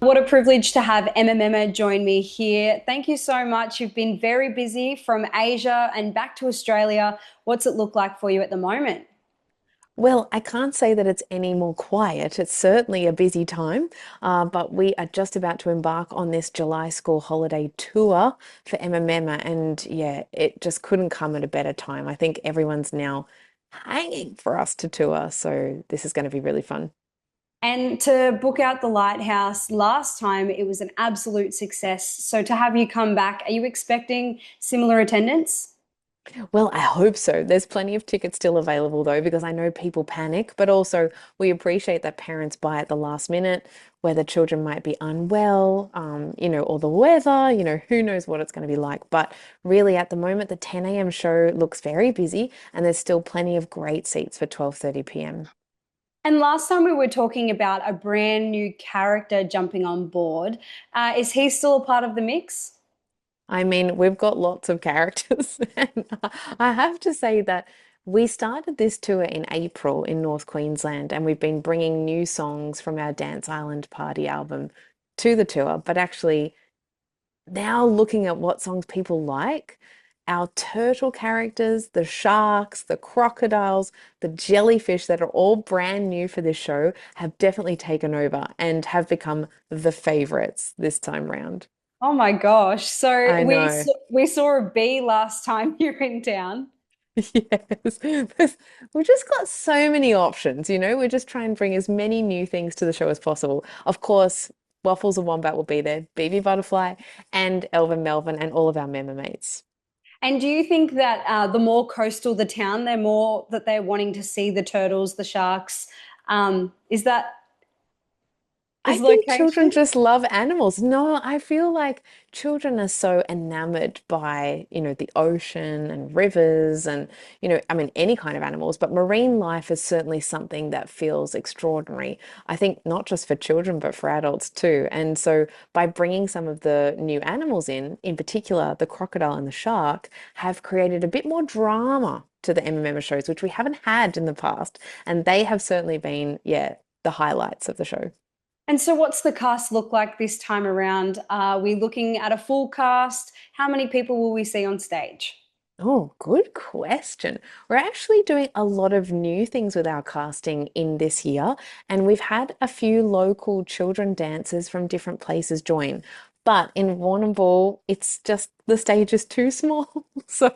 What a privilege to have Memma join me here. Thank you so much. You've been very busy from Asia and back to Australia. What's it look like for you at the moment? Well, I can't say that it's any more quiet. It's certainly a busy time, but we are just about to embark on this July school holiday tour for Memma, and yeah, it just couldn't come at a better time. I think everyone's now hanging for us to tour, so this is going to be really fun. And to book out the lighthouse last time, it was an absolute success. So to have you come back, are you expecting similar attendance? Well, I hope so. There's plenty of tickets still available though, because I know people panic, but also we appreciate that parents buy at the last minute, whether children might be unwell, or the weather, who knows what it's going to be like. But really at the moment, the 10 a.m. show looks very busy and there's still plenty of great seats for 12:30 p.m. And last time we were talking about a brand new character jumping on board. Is he still a part of the mix? I mean, we've got lots of characters. And I have to say that we started this tour in April in North Queensland, and we've been bringing new songs from our Dance Island Party album to the tour. But actually, now looking at what songs people like, our turtle characters, the sharks, the crocodiles, the jellyfish that are all brand new for this show have definitely taken over and have become the favorites this time round. Oh my gosh. So I know. we saw a bee last time you were in town. Yes, we've just got so many options, We're just trying to bring as many new things to the show as possible. Of course, Waffles and Wombat will be there, BB Butterfly, and Elvin Melvin, and all of our member mates. And do you think that the more coastal the town, the more that they're wanting to see the turtles, the sharks? Is that I is think children location? just love animals. No, I feel like children are so enamored by, the ocean and rivers and, I mean, any kind of animals, but marine life is certainly something that feels extraordinary. I think not just for children, but for adults too. And so by bringing some of the new animals in particular, the crocodile and the shark, have created a bit more drama to the MMA shows, which we haven't had in the past. And they have certainly been, yeah, the highlights of the show. And so, what's the cast look like this time around? Are we looking at a full cast? How many people will we see on stage? Oh, good question. We're actually doing a lot of new things with our casting in this year, and we've had a few local children dancers from different places join. But in Warrnambool, it's just the stage is too small. So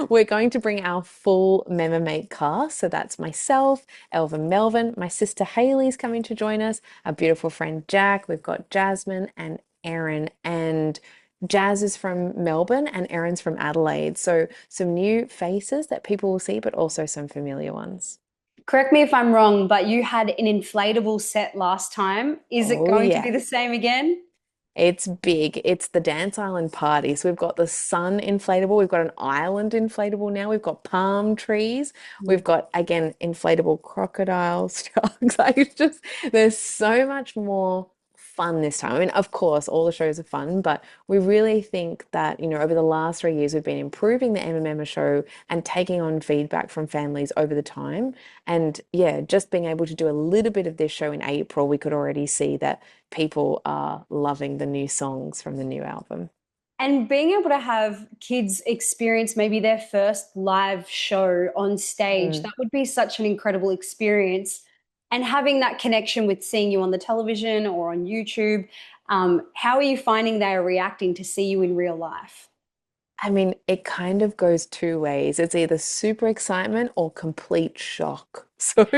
we're going to bring our full Memma Mate cast. So that's myself, Elvin Melvin, my sister Haley's coming to join us, our beautiful friend Jack. We've got Jasmine and Erin, and Jazz is from Melbourne and Erin's from Adelaide. So some new faces that people will see, but also some familiar ones. Correct me if I'm wrong, but you had an inflatable set last time. Is it Oh, going to yeah. be the same again? It's big. It's the Dance Island party. So we've got the sun inflatable. We've got an island inflatable now. We've got palm trees. We've got, again, inflatable crocodiles, sharks. Like it's just, there's so much more fun this time. I mean, of course, all the shows are fun, but we really think that, over the last 3 years, we've been improving the MMM show and taking on feedback from families over the time. And yeah, just being able to do a little bit of this show in April, we could already see that people are loving the new songs from the new album. And being able to have kids experience maybe their first live show on stage, Mm. that would be such an incredible experience. And having that connection with seeing you on the television or on YouTube, how are you finding they are reacting to see you in real life? I mean, it kind of goes two ways. It's either super excitement or complete shock. So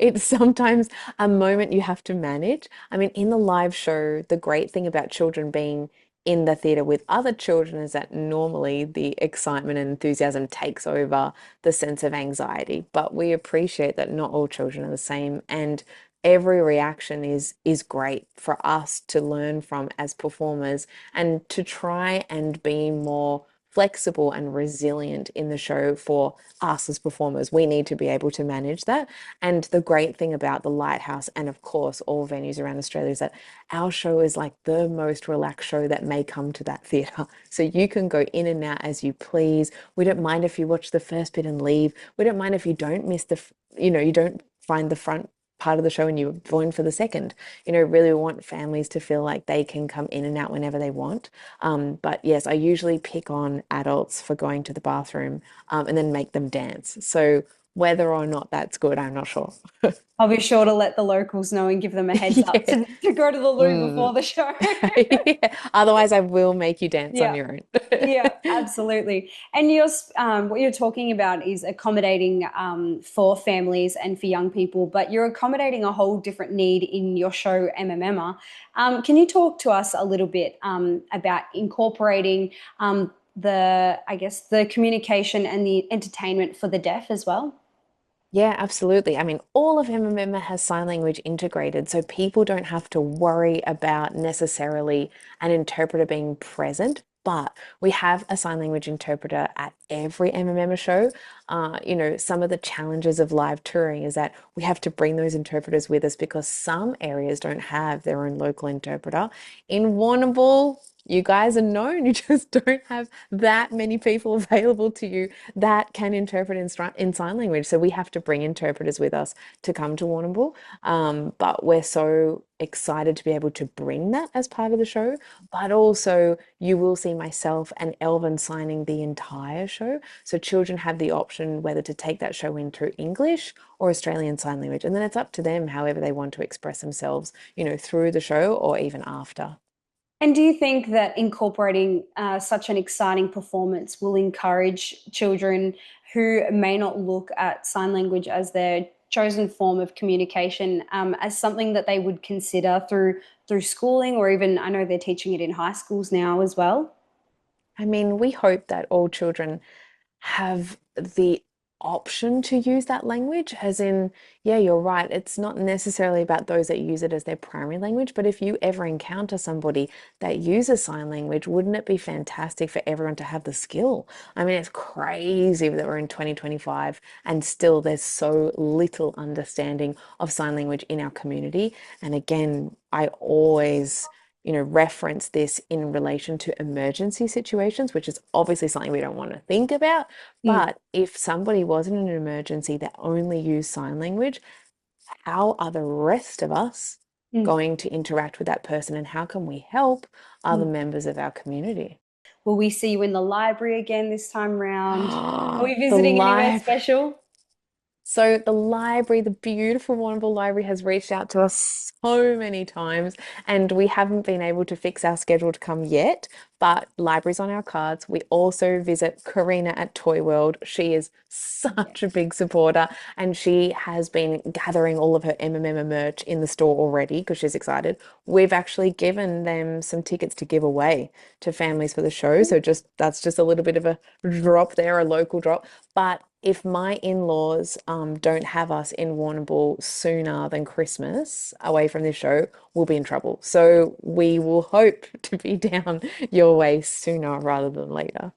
it's sometimes a moment you have to manage. I mean, in the live show, the great thing about children being in the theatre with other children is that normally the excitement and enthusiasm takes over the sense of anxiety. But we appreciate that not all children are the same, and every reaction is great for us to learn from as performers and to try and be more flexible and resilient in the show for us as performers. We need to be able to manage that. And the great thing about the Lighthouse, and of course all venues around Australia, is that our show is like the most relaxed show that may come to that theatre. So you can go in and out as you please. We don't mind if you watch the first bit and leave. We don't mind if you don't miss you don't find the front part of the show and you join for the second. Really want families to feel like they can come in and out whenever they want. But yes, I usually pick on adults for going to the bathroom, and then make them dance. So whether or not that's good, I'm not sure. I'll be sure to let the locals know and give them a heads up Yeah. to go to the loo Mm. before the show. Yeah. Otherwise, I will make you dance on Yeah. your own. Yeah, absolutely. And what you're talking about is accommodating for families and for young people, but you're accommodating a whole different need in your show, Memma. Can you talk to us a little bit about incorporating I guess, the communication and the entertainment for the deaf as well? Yeah, absolutely. I mean, all of Memma has sign language integrated, so people don't have to worry about necessarily an interpreter being present. But we have a sign language interpreter at every Memma show. Some of the challenges of live touring is that we have to bring those interpreters with us because some areas don't have their own local interpreter. In Warrnambool, you guys are known. You just don't have that many people available to you that can interpret in sign language. So we have to bring interpreters with us to come to Warrnambool. But we're so excited to be able to bring that as part of the show. But also, you will see myself and Elvin signing the entire show. So children have the option whether to take that show in through English or Australian Sign Language. And then it's up to them however they want to express themselves, through the show or even after. And do you think that incorporating such an exciting performance will encourage children who may not look at sign language as their chosen form of communication as something that they would consider through schooling, or even I know they're teaching it in high schools now as well? I mean, we hope that all children have the option to use that language, as in, yeah, you're right. It's not necessarily about those that use it as their primary language, but if you ever encounter somebody that uses sign language, wouldn't it be fantastic for everyone to have the skill? I mean, it's crazy that we're in 2025 and still there's so little understanding of sign language in our community. And again, I always reference this in relation to emergency situations, which is obviously something we don't want to think about. Mm, But if somebody was in an emergency that only used sign language, how are the rest of us mm, going to interact with that person? And how can we help other mm. members of our community? Will we see you in the library again this time round? Are we The visiting anywhere live special? So the library, the beautiful Warrnambool Library, has reached out to us so many times, and we haven't been able to fix our schedule to come yet. But library's on our cards. We also visit Karina at Toy World. She is such a big supporter, and she has been gathering all of her MMM merch in the store already because she's excited. We've actually given them some tickets to give away to families for the show. So just that's just a little bit of a drop there, a local drop. But if my in-laws don't have us in Warrnambool sooner than Christmas away from this show, we'll be in trouble. So we will hope to be down your way sooner rather than later.